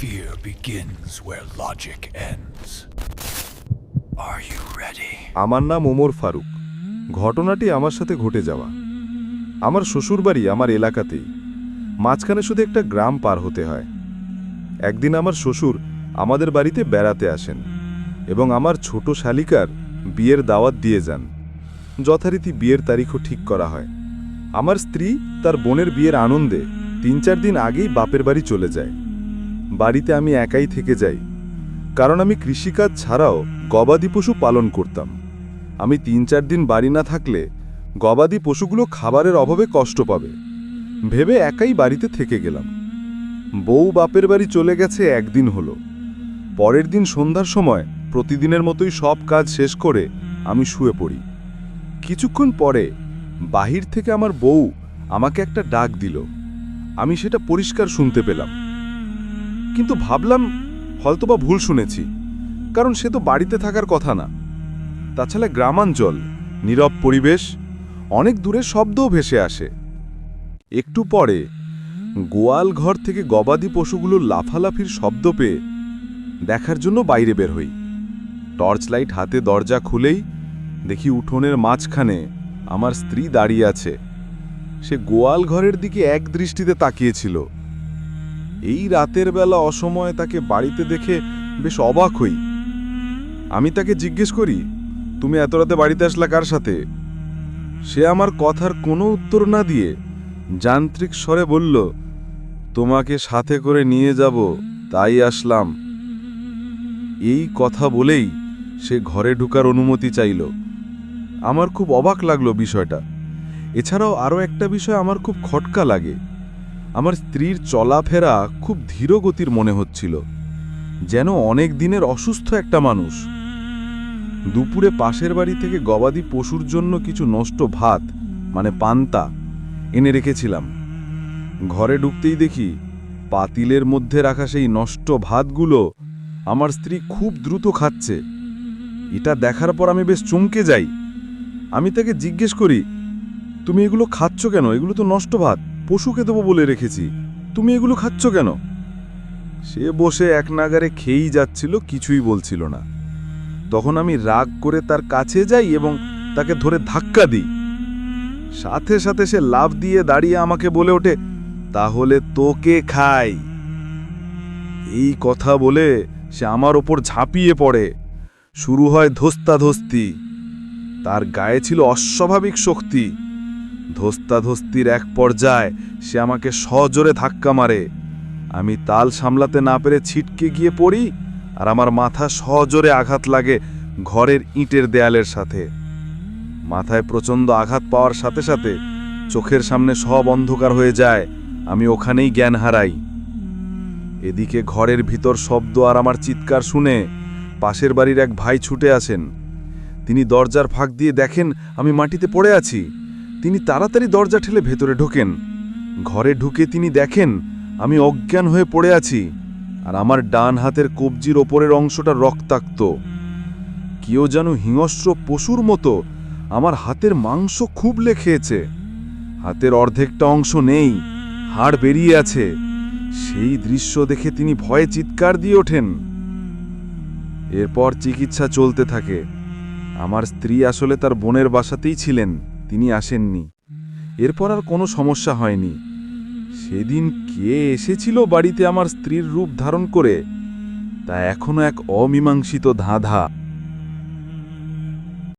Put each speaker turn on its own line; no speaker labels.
Fear begins where logic ends. Are you ready?
আমার নাম ওমর ফারুক। ঘটনাটি আমার সাথে ঘটে যাওয়া। আমার শ্বশুরবাড়ি আমার এলাকাতেই, মাঝখানে শুধু একটা গ্রাম পার হতে হয়। একদিন আমার শ্বশুর আমাদের বাড়িতে বেড়াতে আসেন এবং আমার ছোট শালিকার বিয়ের দাওয়াত দিয়ে যান। যথারীতি বিয়ের তারিখও ঠিক করা হয়। আমার স্ত্রী তার বোনের বিয়ের আনন্দে ৩-৪ দিন আগেই বাপের বাড়ি চলে যায়। বাড়িতে আমি একাই থেকে যাই, কারণ আমি কৃষিকাজ ছাড়াও গবাদি পশু পালন করতাম। আমি ৩-৪ দিন বাড়ি না থাকলে গবাদি পশুগুলো খাবারের অভাবে কষ্ট পাবে ভেবে একাই বাড়িতে থেকে গেলাম। বউ বাপের বাড়ি চলে গেছে একদিন হলো। পরের দিন সন্ধ্যার সময় প্রতিদিনের মতোই সব কাজ শেষ করে আমি শুয়ে পড়ি। কিছুক্ষণ পরে বাহির থেকে আমার বউ আমাকে একটা ডাক দিল। আমি সেটা পরিষ্কার শুনতে পেলাম, কিন্তু ভাবলাম হয়তোবা ভুল শুনেছি, কারণ সে তো বাড়িতে থাকার কথা না। তাছাড়া গ্রামাঞ্চল, নীরব পরিবেশ, অনেক দূরে শব্দও ভেসে আসে। একটু পরে গোয়াল ঘর থেকে গবাদি পশুগুলোর লাফালাফির শব্দ পেয়ে দেখার জন্য বাইরে বের হই। টর্চ লাইট হাতে দরজা খুলেই দেখি উঠোনের মাঝখানে আমার স্ত্রী দাঁড়িয়ে আছে। সে গোয়াল ঘরের দিকে এক দৃষ্টিতে তাকিয়েছিল। এই রাতের বেলা অসময়ে তাকে বাড়িতে দেখে বেশ অবাক হই। আমি তাকে জিজ্ঞেস করি, তুমি এত রাতে বাড়িতে আসলা কার সাথে? সে আমার কথার কোনো উত্তর না দিয়ে যান্ত্রিক স্বরে বলল, তোমাকে সাথে করে নিয়ে যাব, তাই আসলাম। এই কথা বলেই সে ঘরে ঢোকার অনুমতি চাইল। আমার খুব অবাক লাগলো বিষয়টা। এছাড়াও আরও একটা বিষয় আমার খুব খটকা লাগে। আমার স্ত্রীর চলাফেরা খুব ধীরগতির মনে হচ্ছিল, যেন অনেক দিনের অসুস্থ একটা মানুষ। দুপুরে পাশের বাড়ি থেকে গবাদি পশুর জন্য কিছু নষ্ট ভাত মানে পান্তা এনে রেখেছিলাম। ঘরে ঢুকতেই দেখি পাতিলের মধ্যে রাখা সেই নষ্ট ভাতগুলো আমার স্ত্রী খুব দ্রুত খাচ্ছে। এটা দেখার পর আমি বেশ চমকে যাই। আমি তাকে জিজ্ঞেস করি, তুমি এগুলো খাচ্ছ কেন? এগুলো তো নষ্ট ভাত, পশুকে দেবো বলে রেখেছি, তুমি এগুলো খাচ্ছ কেন? সে বসে এক নাগারে খেয়েই যাচ্ছিল, কিছুই বলছিল না। তখন আমি রাগ করে তার কাছে যাই এবং তাকে ধরে ধাক্কা দিই। সাথে সাথে সে লাফ দিয়ে দাঁড়িয়ে আমাকে বলে ওঠে, তাহলে তোকে খাই। এই কথা বলে সে আমার ওপর ঝাঁপিয়ে পড়ে। শুরু হয় ধস্তাধস্তি। তার গায়ে ছিল অস্বাভাবিক শক্তি। ধস্তাধস্তির এক পর্যায়ে সে আমাকে সজোরে ধাক্কা মারে। আমি তাল সামলাতে না পেরে ছিটকে গিয়ে পড়ি, আর আমার মাথা সজোরে আঘাত লাগে ঘরের ইটের দেয়ালের সাথে। মাথায় প্রচণ্ড আঘাত পাওয়ার সাথে সাথে চোখের সামনে সব অন্ধকার হয়ে যায়। আমি ওখানেই জ্ঞান হারাই। এদিকে ঘরের ভিতর শব্দ আর আমার চিৎকার শুনে পাশের বাড়ির এক ভাই ছুটে আসেন। তিনি দরজার ফাঁক দিয়ে দেখেন আমি মাটিতে পড়ে আছি। তিনি তাড়াতাড়ি দরজা ঠেলে ভেতরে ঢোকেন। ঘরে ঢুকে তিনি দেখেন আমি অজ্ঞান হয়ে পড়ে আছি, আর আমার ডান হাতের কবজির ওপরের অংশটা রক্তাক্ত। কেউ যেন হিংস্র পশুর মতো আমার হাতের মাংস খুবলে খেয়েছে। হাতের অর্ধেকটা অংশ নেই, হাড় বেরিয়ে আছে। সেই দৃশ্য দেখে তিনি ভয়ে চিৎকার দিয়ে ওঠেন। এরপর চিকিৎসা চলতে থাকে। আমার স্ত্রী আসলে তার বোনের বাসাতেই ছিলেন, তিনি আসেননি। এরপর আর কোনো সমস্যা হয়নি। সেদিন কে এসেছিল বাড়িতে আমার স্ত্রীর রূপ ধারণ করে, তা এখনো এক অমীমাংসিত ধাঁধা।